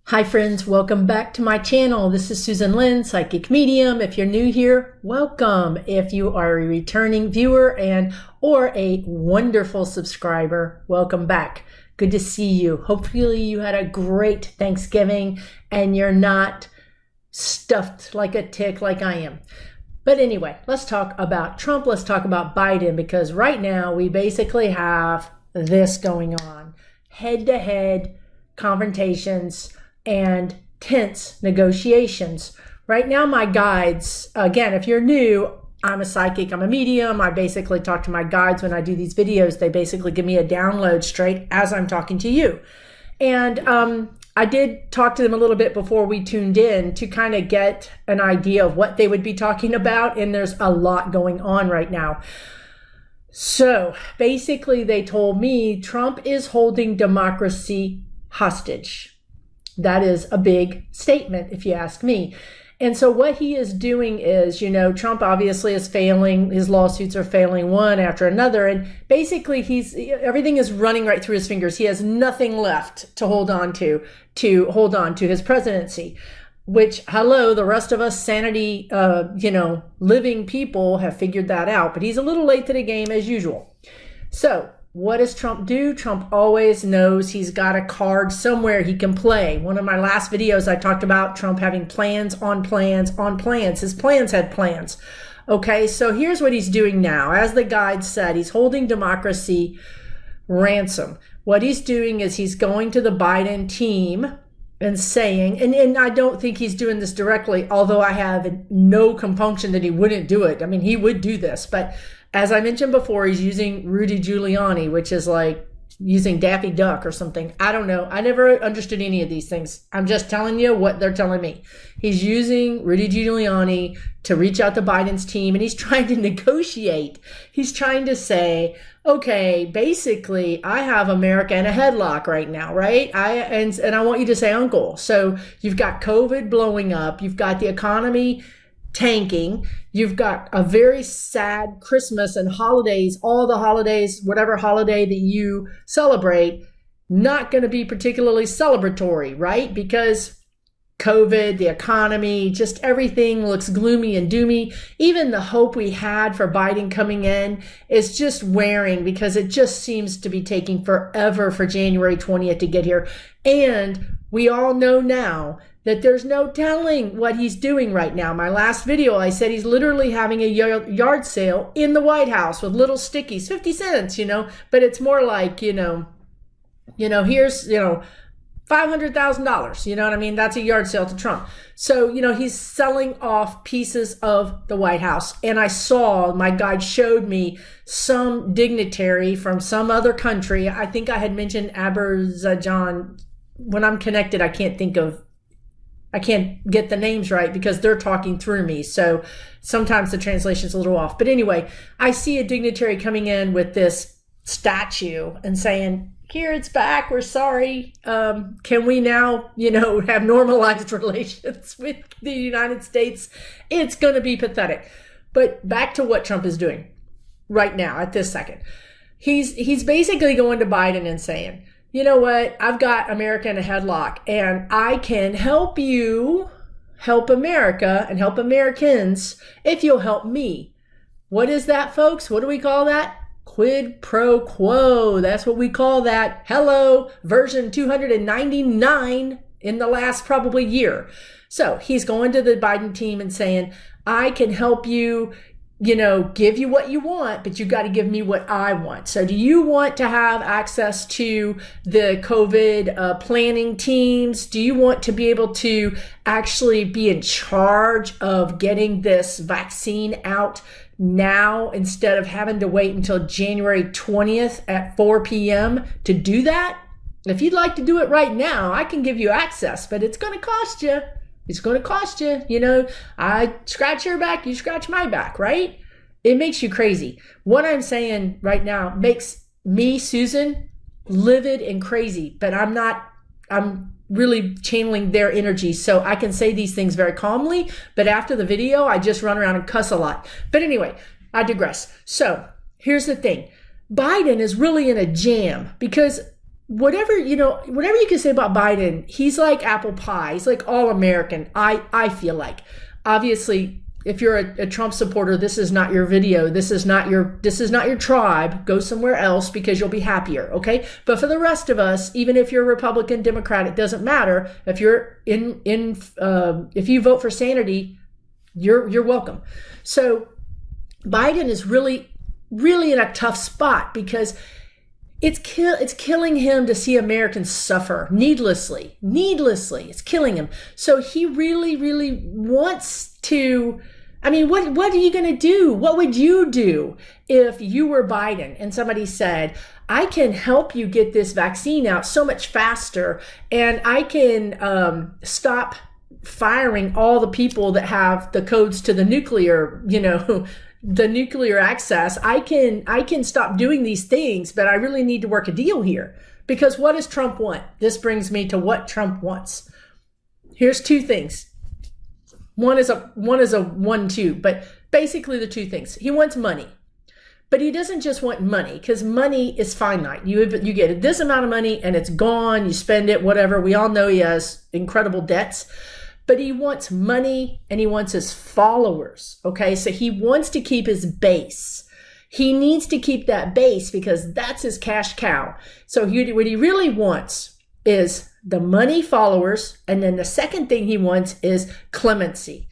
Hi friends, welcome back to my channel. This is Susan Lynn, Psychic Medium. If you're new here, welcome. If you are a returning viewer or a wonderful subscriber, welcome back. Good to see you. Hopefully you had a great Thanksgiving and you're not stuffed like a tick like I am. But anyway, let's talk about Trump. Let's talk about Biden, because right now we basically have this going on. Head-to-head confrontations and tense negotiations. Right now, my guides, again, if you're new, I'm a psychic, I'm a medium. I basically talk to my guides when I do these videos. They basically give me a download straight as I'm talking to you. And I did talk to them a little bit before we tuned in to kind of get an idea of what they would be talking about. And there's a lot going on right now. So basically, they told me Trump is holding democracy hostage. That is a big statement, if you ask me. And so what he is doing is, Trump obviously is failing. His lawsuits are failing one after another. And basically everything is running right through his fingers. He has nothing left to hold on to hold on to his presidency, which, hello, the rest of us sanity, living people have figured that out. But he's a little late to the game as usual. So what does Trump do? Trump always knows he's got a card somewhere he can play. One of my last videos, I talked about Trump having plans on plans on plans. His plans had plans. Okay, so here's what he's doing now. As the guide said, he's holding democracy ransom. What he's doing is he's going to the Biden team and saying, and I don't think he's doing this directly, although I have no compunction that he wouldn't do it. I mean, he would do this, but as I mentioned before, he's using Rudy Giuliani, which is like using Daffy Duck or something. I don't know. I never understood any of these things. I'm just telling you what they're telling me. He's using Rudy Giuliani to reach out to Biden's team, and he's trying to negotiate. He's trying to say, okay, basically, I have America in a headlock right now, right? And I want you to say uncle. So you've got COVID blowing up. You've got the economy tanking. You've got a very sad Christmas and holidays, all the holidays, whatever holiday that you celebrate, not going to be particularly celebratory, right? Because COVID, the economy, just everything looks gloomy and doomy. Even the hope we had for Biden coming in is just wearing, because it just seems to be taking forever for January 20th to get here. And we all know now that there's no telling what he's doing right now. My last video, I said he's literally having a yard sale in the White House with little stickies, 50 cents, but it's more like, here's, $500,000, you know what I mean? That's a yard sale to Trump. So, he's selling off pieces of the White House. And I saw, my guide showed me some dignitary from some other country. I think I had mentioned Azerbaijan. When I'm connected, I can't get the names right because they're talking through me. So sometimes the translation's a little off. But anyway, I see a dignitary coming in with this statue and saying, here, it's back. We're sorry. Can we now, have normalized relations with the United States? It's going to be pathetic. But back to what Trump is doing right now at this second. He's basically going to Biden and saying, you know what? I've got America in a headlock, and I can help you help America and help Americans if you'll help me. What is that, folks? What do we call that? Quid pro quo. That's what we call that. Hello, version 299 in the last probably year. So he's going to the Biden team and saying, I can help you, give you what you want, but you got to give me what I want. So do you want to have access to the COVID planning teams? Do you want to be able to actually be in charge of getting this vaccine out now instead of having to wait until January 20th at 4 p.m. to do that? If you'd like to do it right now, I can give you access, but it's going to cost you. It's going to cost you, I scratch your back, you scratch my back, right? It makes you crazy. What I'm saying right now makes me, Susan, livid and crazy, but I'm really channeling their energy. So I can say these things very calmly, but after the video, I just run around and cuss a lot. But anyway, I digress. So here's the thing. Biden is really in a jam because whatever, whatever you can say about Biden, he's like apple pie. He's like all American. I feel like, obviously, if you're a Trump supporter, this is not your video. This is not your tribe. Go somewhere else because you'll be happier. Okay. But for the rest of us, even if you're Republican, Democrat, it doesn't matter. If you're if you vote for sanity, you're welcome. So Biden is really, really in a tough spot because it's killing him to see Americans suffer needlessly. It's killing him. So he really, really wants to. I mean, what are you going to do? What would you do if you were Biden and somebody said, I can help you get this vaccine out so much faster, and I can stop firing all the people that have the codes to the nuclear, the nuclear access. I can stop doing these things, but I really need to work a deal here. Because what does Trump want? This brings me to what Trump wants. Here's two things. One is a 1-2, but basically the two things. He wants money, but he doesn't just want money, because money is finite. You get this amount of money and it's gone. You spend it, whatever. We all know he has incredible debts, but he wants money and he wants his followers. Okay, so he wants to keep his base. He needs to keep that base because that's his cash cow. So what he really wants is the money, followers, and then the second thing he wants is clemency.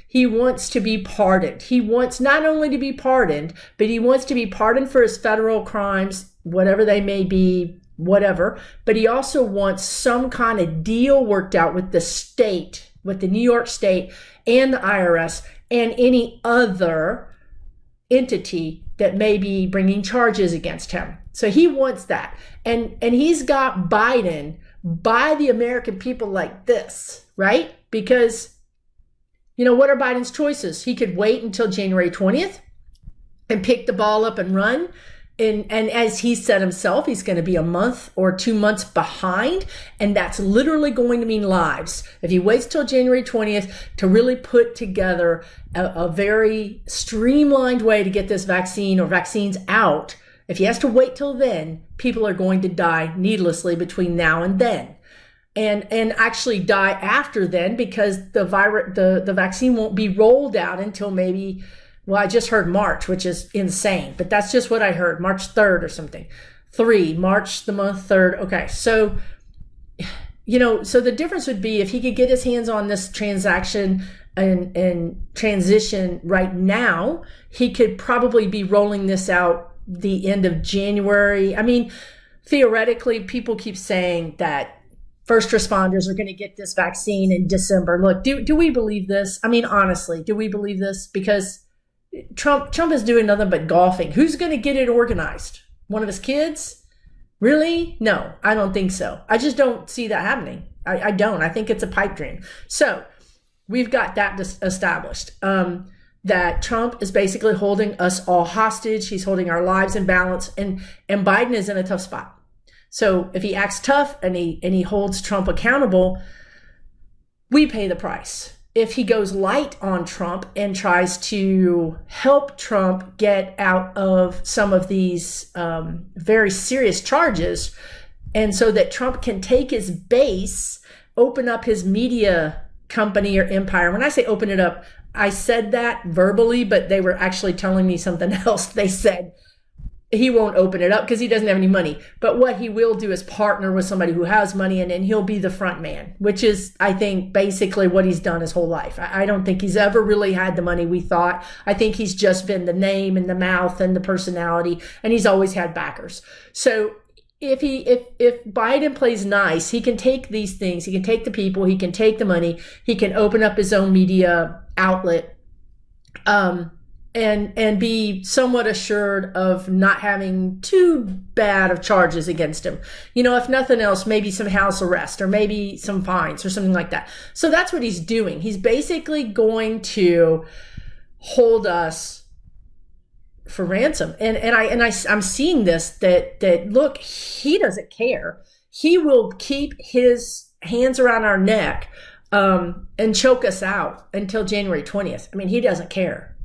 He wants to be pardoned. He wants not only to be pardoned, but he wants to be pardoned for his federal crimes, whatever they may be, whatever. But he also wants some kind of deal worked out with the state, with the New York state and the IRS and any other entity that may be bringing charges against him. So he wants that. And he's got Biden by the American people like this, right? Because, what are Biden's choices? He could wait until January 20th and pick the ball up and run. And as he said himself, he's going to be a month or 2 months behind. And that's literally going to mean lives. If he waits till January 20th to really put together a very streamlined way to get this vaccine or vaccines out, if he has to wait till then, people are going to die needlessly between now and then. And actually die after then, because the vaccine won't be rolled out until maybe, well, I just heard March, which is insane, but that's just what I heard, March 3rd or something. March the month 3rd. Okay, so, so the difference would be if he could get his hands on this transaction and transition right now, he could probably be rolling this out the end of January. I mean, theoretically, people keep saying that first responders are going to get this vaccine in December. Look, do we believe this? I mean, honestly, do we believe this? Because Trump is doing nothing but golfing. Who's going to get it organized? One of his kids? Really? No, I don't think so. I just don't see that happening. I don't. I think it's a pipe dream. So we've got that established. That Trump is basically holding us all hostage. He's holding our lives in balance, and Biden is in a tough spot. So if he acts tough and he holds Trump accountable, we pay the price. If he goes light on Trump and tries to help Trump get out of some of these very serious charges, and so that Trump can take his base, open up his media company or empire. When I say open it up, I said that verbally, but they were actually telling me something else. They said he won't open it up because he doesn't have any money. But what he will do is partner with somebody who has money, and he'll be the front man, which is, I think, basically what he's done his whole life. I don't think he's ever really had the money we thought. I think he's just been the name and the mouth and the personality, and he's always had backers. So if Biden plays nice, he can take these things. He can take the people. He can take the money. He can open up his own media outlet, and be somewhat assured of not having too bad of charges against him. If nothing else, maybe some house arrest or maybe some fines or something like that. So that's what he's doing. He's basically going to hold us for ransom. I'm seeing this, that look, he doesn't care. He will keep his hands around our neck and choke us out until January 20th. I mean, he doesn't care.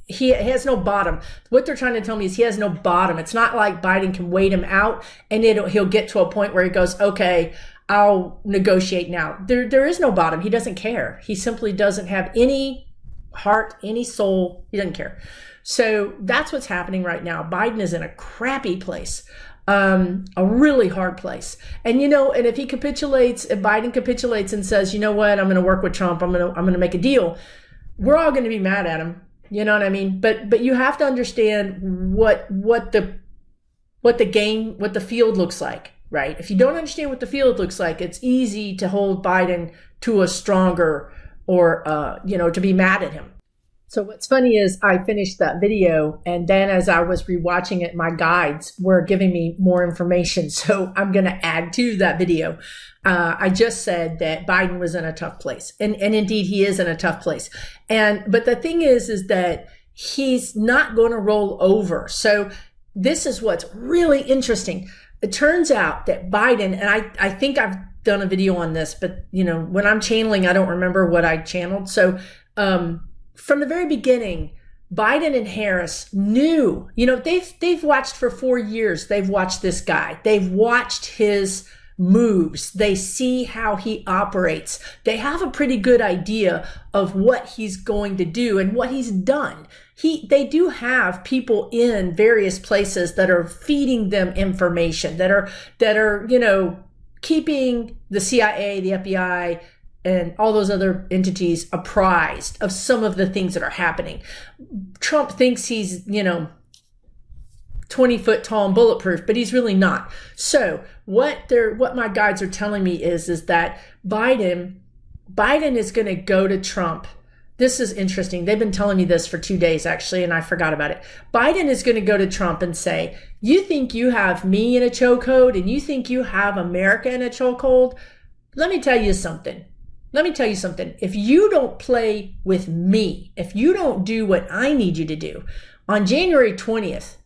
He has no bottom. What they're trying to tell me is he has no bottom. It's not like Biden can wait him out and he'll get to a point where he goes, okay, I'll negotiate now. There is no bottom. He doesn't care. He simply doesn't have any heart, any soul. He doesn't care. So that's what's happening right now. Biden is in a crappy place, a really hard place. And, and if Biden capitulates and says, you know what, I'm going to work with Trump. I'm going to make a deal. We're all going to be mad at him. You know what I mean? But you have to understand what the field looks like, right? If you don't understand what the field looks like, it's easy to hold Biden to a stronger or, to be mad at him. So what's funny is I finished that video, and then as I was rewatching it, my guides were giving me more information. So I'm going to add to that video. I just said that Biden was in a tough place, and indeed he is in a tough place. But the thing is that he's not going to roll over. So this is what's really interesting. It turns out that Biden, and I think I've done a video on this, but when I'm channeling, I don't remember what I channeled. So, from the very beginning, Biden and Harris knew, they've watched for 4 years. They've watched this guy. They've watched his moves. They see how he operates. They have a pretty good idea of what he's going to do and what he's done. They do have people in various places that are feeding them information, that are, keeping the CIA, the FBI, and all those other entities apprised of some of the things that are happening. Trump thinks he's, 20 foot tall and bulletproof, but he's really not. So what my guides are telling me is that Biden is going to go to Trump. This is interesting. They've been telling me this for 2 days, actually, and I forgot about it. Biden is going to go to Trump and say, you think you have me in a chokehold and you think you have America in a chokehold? Let me tell you something. If you don't play with me, if you don't do what I need you to do, on January 20th,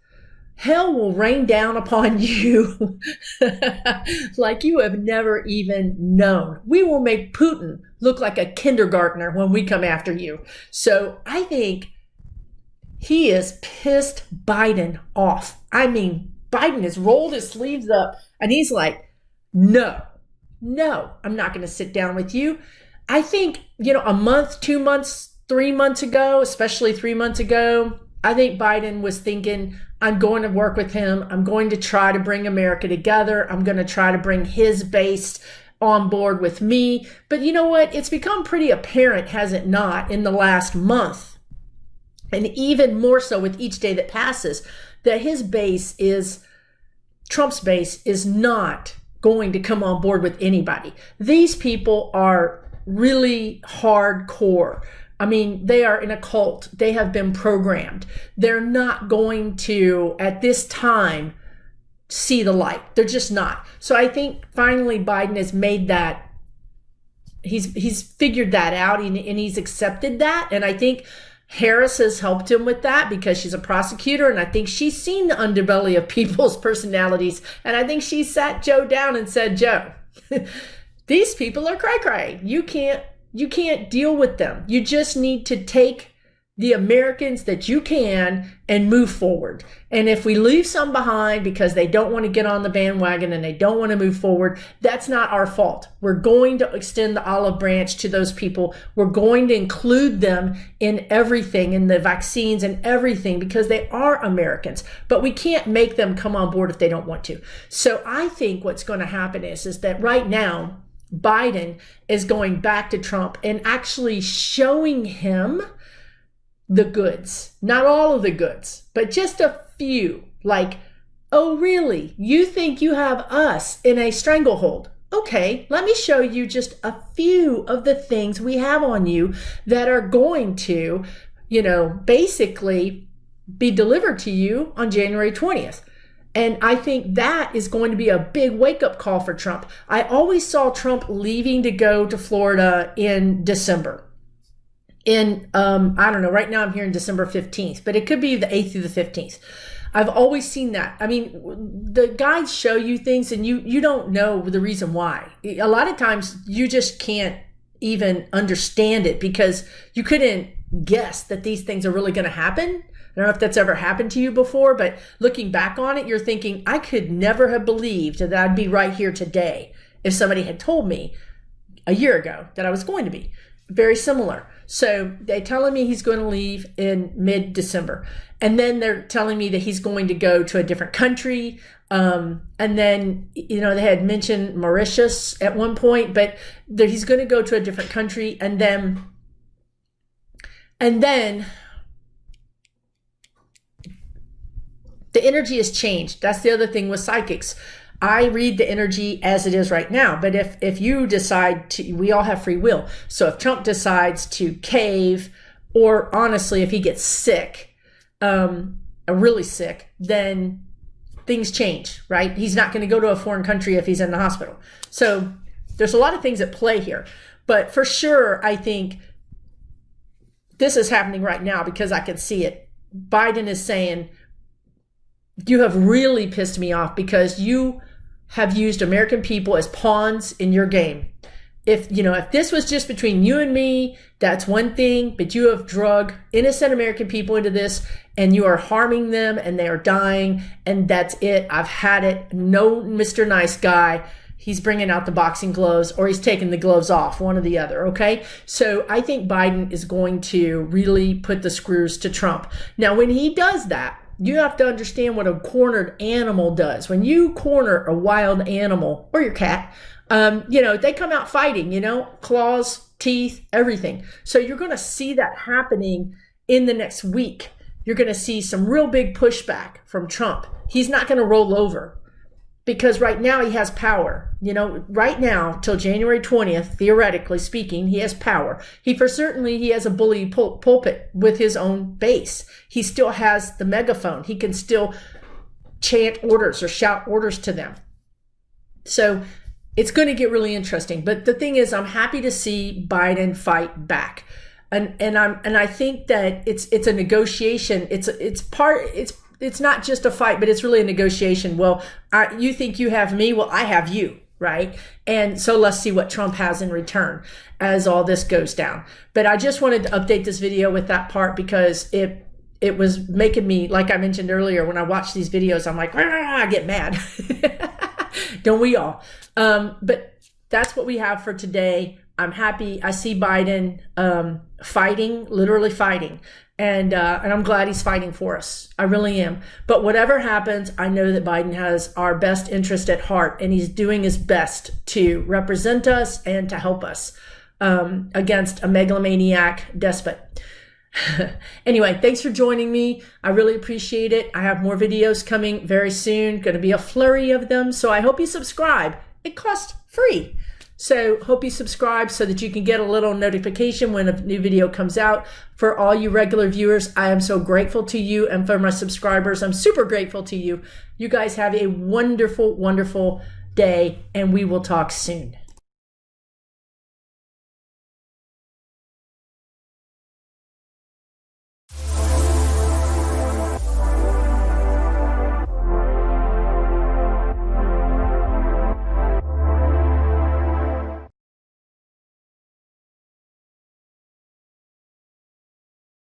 hell will rain down upon you like you have never even known. We will make Putin look like a kindergartner when we come after you. So I think he has pissed Biden off. I mean, Biden has rolled his sleeves up and he's like, no, I'm not going to sit down with you. I think, a month, 2 months, 3 months ago, especially 3 months ago, I think Biden was thinking, I'm going to work with him. I'm going to try to bring America together. I'm going to try to bring his base on board with me. But you know what? It's become pretty apparent, has it not, in the last month, and even more so with each day that passes, that Trump's base is not going to come on board with anybody. These people are really hardcore. I mean, they are in a cult. They have been programmed. They're not going to, at this time, see the light. They're just not. So I think finally Biden has made that, he's figured that out and he's accepted that. And I think Harris has helped him with that because she's a prosecutor. And I think she's seen the underbelly of people's personalities. And I think she sat Joe down and said, Joe, these people are cray-cray. You can't deal with them. You just need to take the Americans that you can and move forward. And if we leave some behind because they don't want to get on the bandwagon and they don't want to move forward, that's not our fault. We're going to extend the olive branch to those people. We're going to include them in everything, in the vaccines and everything, because they are Americans. But we can't make them come on board if they don't want to. So I think what's going to happen is that right now, Biden is going back to Trump and actually showing him the goods, not all of the goods, but just a few. Like, oh, really? You think you have us in a stranglehold? Okay, let me show you just a few of the things we have on you that are going to, basically be delivered to you on January 20th. And I think that is going to be a big wake-up call for Trump. I always saw Trump leaving to go to Florida in December. I don't know, right now I'm hearing December 15th, but it could be the 8th through the 15th. I've always seen that. I mean, the guides show you things and you don't know the reason why. A lot of times you just can't even understand it because you couldn't guess that these things are really going to happen. I don't know if that's ever happened to you before, but looking back on it, you're thinking, I could never have believed that I'd be right here today if somebody had told me a year ago that I was going to be. Very similar. So they're telling me he's going to leave in mid-December. And then they're telling me that he's going to go to a different country. And then, they had mentioned Mauritius at one point, but that he's going to go to a different country. And then the energy has changed. That's the other thing with psychics. I read the energy as it is right now. But if you decide to, we all have free will. So if Trump decides to cave, or honestly, if he gets sick, really sick, then things change, right? He's not going to go to a foreign country if he's in the hospital. So there's a lot of things at play here. But for sure, I think this is happening right now because I can see it. Biden is saying, you have really pissed me off because you have used American people as pawns in your game. If this was just between you and me, that's one thing, but you have drug innocent American people into this and you are harming them and they are dying and that's it. I've had it. No, Mr. Nice Guy. He's bringing out the boxing gloves or he's taking the gloves off, one or the other, okay? So I think Biden is going to really put the screws to Trump. Now, when he does that, you have to understand what a cornered animal does. When you corner a wild animal or your cat, they come out fighting, claws, teeth, everything. So you're going to see that happening in the next week. You're going to see some real big pushback from Trump. He's not going to roll over because right now he has power. Right now till January 20th, theoretically speaking, he has power. He has a bully pulpit with his own base. He still has the megaphone. He can still chant orders or shout orders to them. So it's going to get really interesting. But the thing is, I'm happy to see Biden fight back. And I think that it's a negotiation. It's not just a fight, but it's really a negotiation. Well, you think you have me? Well, I have you, right? And so let's see what Trump has in return as all this goes down. But I just wanted to update this video with that part because it was making me, like I mentioned earlier, when I watch these videos, I'm like, I get mad. Don't we all? But that's what we have for today. I'm happy. I see Biden fighting, literally fighting. And I'm glad he's fighting for us. I really am. But whatever happens, I know that Biden has our best interest at heart, and he's doing his best to represent us and to help us against a megalomaniac despot. Anyway, thanks for joining me. I really appreciate it. I have more videos coming very soon. Going to be a flurry of them. So I hope you subscribe. It costs free. So hope you subscribe so that you can get a little notification when a new video comes out. For all you regular viewers, I am so grateful to you. And for my subscribers, I'm super grateful to you. You guys have a wonderful, wonderful day, and we will talk soon.